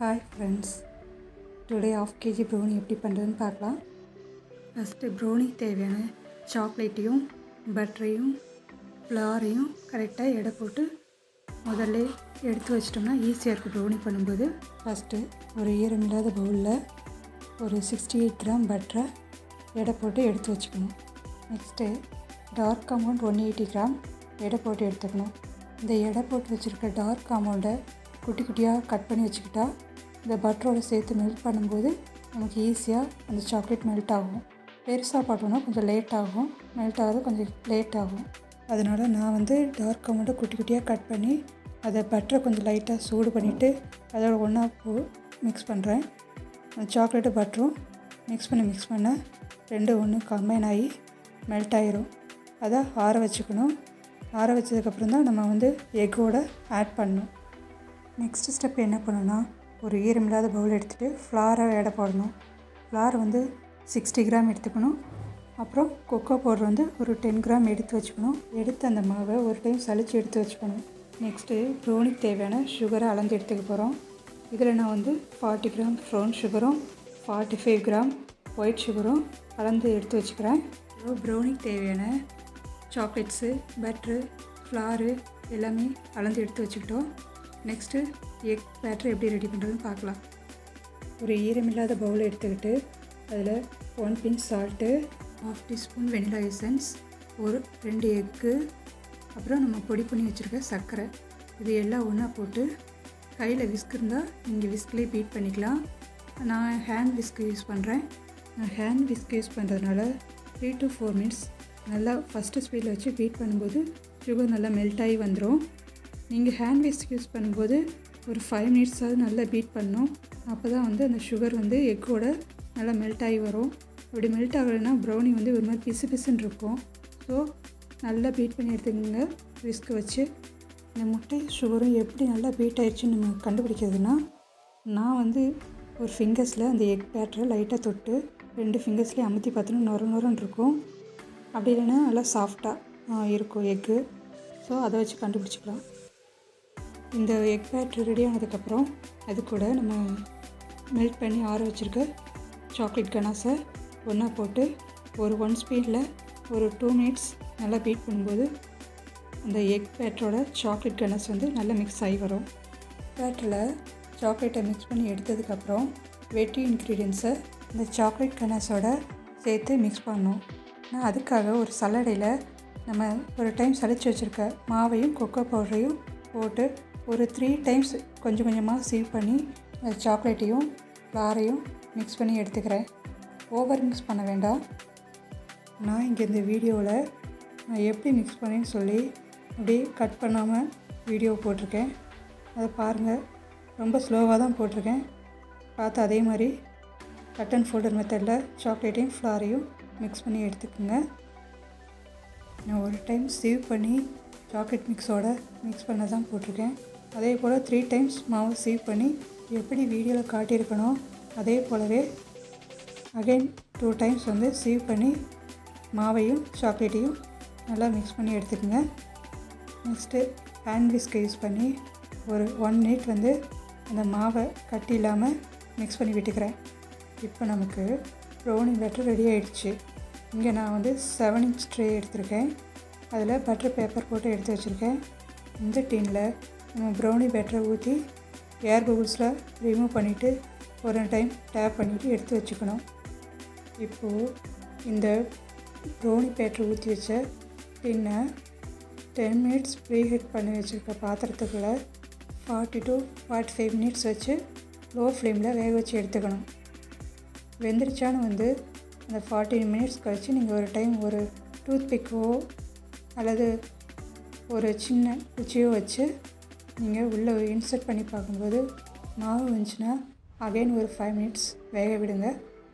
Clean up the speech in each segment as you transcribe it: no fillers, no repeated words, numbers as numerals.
Hi friends, today half kg brownie எப்படி பண்ணுறதுன்னு பார்க்கலாம். ஃபஸ்ட்டு ப்ரௌனி தேவையான சாக்லேட்டையும் பட்டரையும் ஃப்ளவரையும் கரெக்டாக எடை போட்டு முதல்ல எடுத்து வச்சிட்டோம்னா ஈஸியாக இருக்கும் ப்ரௌனி பண்ணும்போது. ஃபஸ்ட்டு ஒரு ஈரமில்லாத பவுலில் ஒரு 68 கிராம் பட்டரை எடை போட்டு எடுத்து வச்சுக்கணும். நெக்ஸ்ட்டு டார்க் அமௌண்ட் 180 கிராம் எடை போட்டு எடுத்துக்கணும். இந்த எடை போட்டு வச்சுருக்க டார்க் அமௌண்ட்டை குட்டி குட்டியாக கட் பண்ணி வச்சுக்கிட்டா இந்த பட்டரோடு சேர்த்து மெல்ட் பண்ணும்போது நமக்கு ஈஸியாக அந்த சாக்லேட் மெல்ட் ஆகும். பெருசாக போட்டோன்னா கொஞ்சம் லேட் ஆகும், மெல்ட் ஆகிறது கொஞ்சம் லேட் ஆகும். அதனால் நான் டார்க் அமௌண்ட்டை குட்டி குட்டியாக கட் பண்ணி அதை பட்டரை கொஞ்சம் லைட்டாக சூடு பண்ணிவிட்டு அதோட ஒன்றா மிக்ஸ் பண்ணுறேன். அந்த சாக்லேட்டு பட்டரும் மிக்ஸ் பண்ண ரெண்டு ஒன்று கம்பைன் ஆகி மெல்ட் ஆகிரும். அதை ஆற வச்சுக்கணும். ஆற வச்சதுக்கப்புறம் தான் நம்ம எக்கோடு ஆட் பண்ணணும். நெக்ஸ்ட் ஸ்டெப் என்ன பண்ணணும்னா ஒரு ஈரமில்லாத பவுல் எடுத்துகிட்டு ஃப்ளாரை எடை போடணும். ஃப்ளார் 60 கிராம் எடுத்துக்கணும். அப்புறம் கொக்கோ பவுடர் ஒரு 10 கிராம் எடுத்து வச்சுக்கணும். எடுத்து அந்த மாவை ஒரு டைம் சளிச்சு எடுத்து வச்சுக்கணும். நெக்ஸ்ட்டு ப்ரௌனிக்கு தேவையான சுகரை அளந்து எடுத்துக்க போகிறோம். இதில் நான் 40 கிராம் ப்ரௌன் சுகரும் 45 கிராம் ஒயிட் சுகரும் அளந்து எடுத்து வச்சுக்கிறேன். ப்ரௌனிக்கு தேவையான சாக்லேட்ஸு பட்ரு ஃப்ளாரு எல்லாமே அளந்து எடுத்து வச்சுக்கிட்டோம். நெக்ஸ்ட்டு எக் பேட்டர் எப்படி ரெடி பண்ணுறதுன்னு பார்க்கலாம். ஒரு ஈரமில்லாத பவுல் எடுத்துக்கிட்டு அதில் 1 pinch salt, 1/2 teaspoon vanilla essence, ஒரு 2 எக்கு, அப்புறம் நம்ம பொடி பண்ணி வச்சுருக்க சர்க்கரை, இது எல்லாம் ஒன்றா போட்டு கையில் விஸ்க் இருந்தால் நீங்கள் விஸ்க்லேயே பீட் பண்ணிக்கலாம். நான் ஹேண்ட் விஸ்க் யூஸ் பண்ணுறேன். நான் ஹேண்ட் விஸ்க் யூஸ் பண்ணுறதுனால 3 to 4 மினிட்ஸ் நல்லா ஃபஸ்ட்டு ஸ்பீடில் வச்சு பீட் பண்ணும்போது சுகர் நல்லா மெல்ட் ஆகி வந்துடும். நீங்கள் ஹேண்ட் விஸ்க் யூஸ் பண்ணும்போது ஒரு 5 மினிட்ஸாவது நல்லா பீட் பண்ணணும். அப்போ தான் அந்த சுகர் எக்கோட நல்லா மெல்ட் ஆகி வரும். அப்படி மெல்ட் ஆகலைன்னா ப்ரௌனி ஒரு மாதிரி பிசு பிசுன்னு இருக்கும். ஸோ நல்லா பீட் பண்ணி எடுத்துக்கோங்க விஸ்க் வச்சு. இந்த முட்டை சுகரும் எப்படி நல்லா பீட் ஆகிடுச்சின்னு நம்ம கண்டுபிடிக்கிறதுனா நான் ஒரு ஃபிங்கர்ஸில் அந்த எக் பேட்டரை லைட்டாக தொட்டு 2 ஃபிங்கர்ஸ்லேயும் அமுத்தி பார்த்தோன்னா நொரன்னு இருக்கும். அப்படி இல்லைன்னா நல்லா சாஃப்டாக இருக்கும் எக்கு. ஸோ அதை வச்சு கண்டுபிடிச்சிக்கலாம். இந்த எக் பேட்டர் ரெடி ஆனதுக்கப்புறம் அது கூட நம்ம மெல்ட் பண்ணி ஆற வச்சுருக்க சாக்லேட் கனாஸை ஒன்றா போட்டு ஒரு 1 ஸ்பீடில் ஒரு 2 மினிட்ஸ் நல்லா பீட் பண்ணும்போது அந்த எக் பேட்டரோட சாக்லேட் கனாஸ் நல்லா மிக்ஸ் ஆகி வரும். பேட்டரில் சாக்லேட்டை மிக்ஸ் பண்ணி எடுத்ததுக்கப்புறம் வெட்டி இன்க்ரீடியன்ஸை இந்த சாக்லேட் கனாஸோட சேர்த்து மிக்ஸ் பண்ணணும். நான் அதுக்காக ஒரு சல்லடையில் நம்ம ஒரு டைம் சளிச்சு வச்சுருக்க மாவையும் கொக்கோ பவுடரையும் போட்டு ஒரு 3 டைம்ஸ் கொஞ்சம் கொஞ்சமாக சீவ் பண்ணி சாக்லேட்டையும் ஃப்ளாரையும் மிக்ஸ் பண்ணி எடுத்துக்கிறேன். ஓவர் மிக்ஸ் பண்ண வேண்டாம். நான் இங்கே இந்த வீடியோவில் நான் எப்படி மிக்ஸ் பண்ணேன்னு சொல்லி அப்படியே கட் பண்ணாமல் வீடியோ போட்டிருக்கேன். அதை பாருங்கள். ரொம்ப ஸ்லோவாக தான் போட்டிருக்கேன். பார்த்து அதே மாதிரி கட் அண்ட் ஃபோல்டர் மெத்தடில் சாக்லேட்டையும் ஃப்ளாரையும் மிக்ஸ் பண்ணி எடுத்துக்கோங்க. நான் ஒரு டைம் சீவ் பண்ணி சாக்லேட் மிக்ஸோட மிக்ஸ் பண்ண தான் போட்டிருக்கேன். அதே போல் 3 டைம்ஸ் மாவு சீவ் பண்ணி எப்படி வீடியோவில் காட்டியிருக்கணும் அதே போலவே அகைன் 2 டைம்ஸ் சீவ் பண்ணி மாவையும் சாக்லேட்டையும் நல்லா மிக்ஸ் பண்ணி எடுத்துக்கோங்க. நெக்ஸ்ட்டு ஹேண்ட் விஸ்கை யூஸ் பண்ணி ஒரு 1 மினிட் அந்த மாவை கட்டி இல்லாமல் மிக்ஸ் பண்ணி விட்டுக்கிறேன். இப்போ நமக்கு ப்ரௌனி பேட்டர் ரெடி ஆகிடுச்சு. இங்கே நான் 7 இன்ச் ட்ரே எடுத்திருக்கேன். அதில் பட்டர் பேப்பர் போட்டு எடுத்து வச்சுருக்கேன். இந்த டின்னில் நம்ம ப்ரௌனி பேட்டரை ஊற்றி ஏர் பபுள்ஸில் ரிமூவ் பண்ணிவிட்டு ஒரு டைம் டேப் பண்ணிவிட்டு எடுத்து வச்சுக்கணும். இப்போது இந்த ப்ரௌனி பேட்டர் ஊற்றி வச்ச டின்னை 10 மினிட்ஸ் ப்ரீஹீட் பண்ணி வச்சுருக்க பாத்திரத்துக்குள்ளே 40 to 45 மினிட்ஸ் வச்சு லோ ஃப்ளேமில் வேக வச்சு எடுத்துக்கணும். வெந்துருச்சான்னு அந்த 40 மினிட்ஸ் கழித்து நீங்கள் ஒரு டைம் ஒரு டூத் பிக்கோ அல்லது ஒரு சின்ன குச்சியோ வச்சு நீங்கள் உள்ளே இன்சர்ட் பண்ணி பார்க்கும்போது மாவு வந்துச்சுன்னா அகைன் ஒரு 5 மினிட்ஸ் வேக விடுங்க.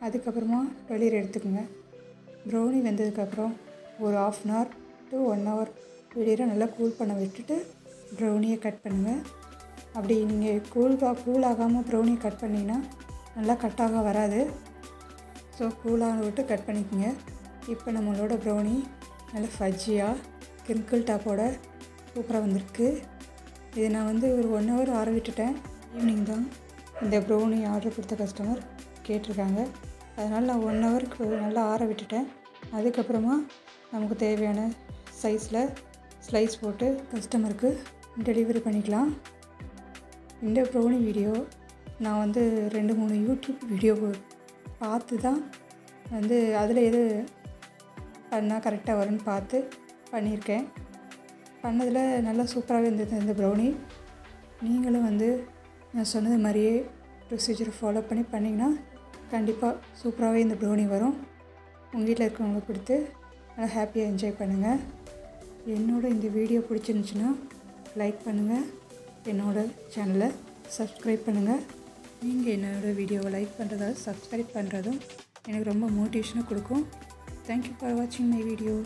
அதுக்கப்புறமா வெளியில் எடுத்துக்கோங்க. ப்ரௌனி வெந்ததுக்கப்புறம் ஒரு 1/2 அன் ஹவர் to 1 ஹவர் வெளியில் நல்லா கூல் பண்ண விட்டுட்டு ப்ரௌனியை கட் பண்ணுங்கள். அப்படி நீங்கள் கூல் ஆகாமல் ப்ரௌனியை கட் பண்ணிங்கன்னா நல்லா கட்டாக வராது. ஸோ கூலாக விட்டு கட் பண்ணிக்கோங்க. இப்போ நம்மளோட ப்ரௌனி நல்லா ஃபஜ்ஜியாக கிரிங்கிள் டாப்போட சூப்பராக வந்திருக்கு. இது நான் ஒரு 1 ஹவர் ஆற விட்டுட்டேன். ஈவினிங் தான். இந்த ப்ரௌனி ஆர்டர் கொடுத்த கஸ்டமர் கேட்டிருக்காங்க. அதனால் நான் 1 ஹவருக்கு நல்லா ஆற விட்டுட்டேன். அதுக்கப்புறமா நமக்கு தேவையான சைஸில் ஸ்லைஸ் போட்டு கஸ்டமருக்கு டெலிவரி பண்ணிக்கலாம். இந்த ப்ரௌனி வீடியோ நான் 2-3 யூடியூப் வீடியோ பார்த்து தான் அதில் எது பண்ணால் கரெக்டாக வரும்னு பார்த்து பண்ணியிருக்கேன். பண்ணதில் நல்லா சூப்பராகவே இருந்தது இந்த ப்ரௌனி. நீங்களும் நான் சொன்னது மாதிரியே ப்ரொசீஜரை ஃபாலோ பண்ணி பண்ணிங்கன்னா கண்டிப்பாக சூப்பராகவே இந்த ப்ரௌனி வரும். உங்கள் வீட்டில் இருக்கிறவங்களுக்கு கொடுத்து நல்லா ஹாப்பியாக என்ஜாய் பண்ணுங்கள். இந்த வீடியோ பிடிச்சிருந்துச்சின்னா லைக் பண்ணுங்கள். என்னோடய சேனலை சப்ஸ்கிரைப் பண்ணுங்கள். நீங்கள் என்னோடய வீடியோவை லைக் பண்ணுறதால சப்ஸ்கிரைப் பண்ணுறதும் எனக்கு ரொம்ப மோட்டிவேஷனாக கொடுக்கும். தேங்க்யூ ஃபார் வாட்சிங் மை வீடியோ.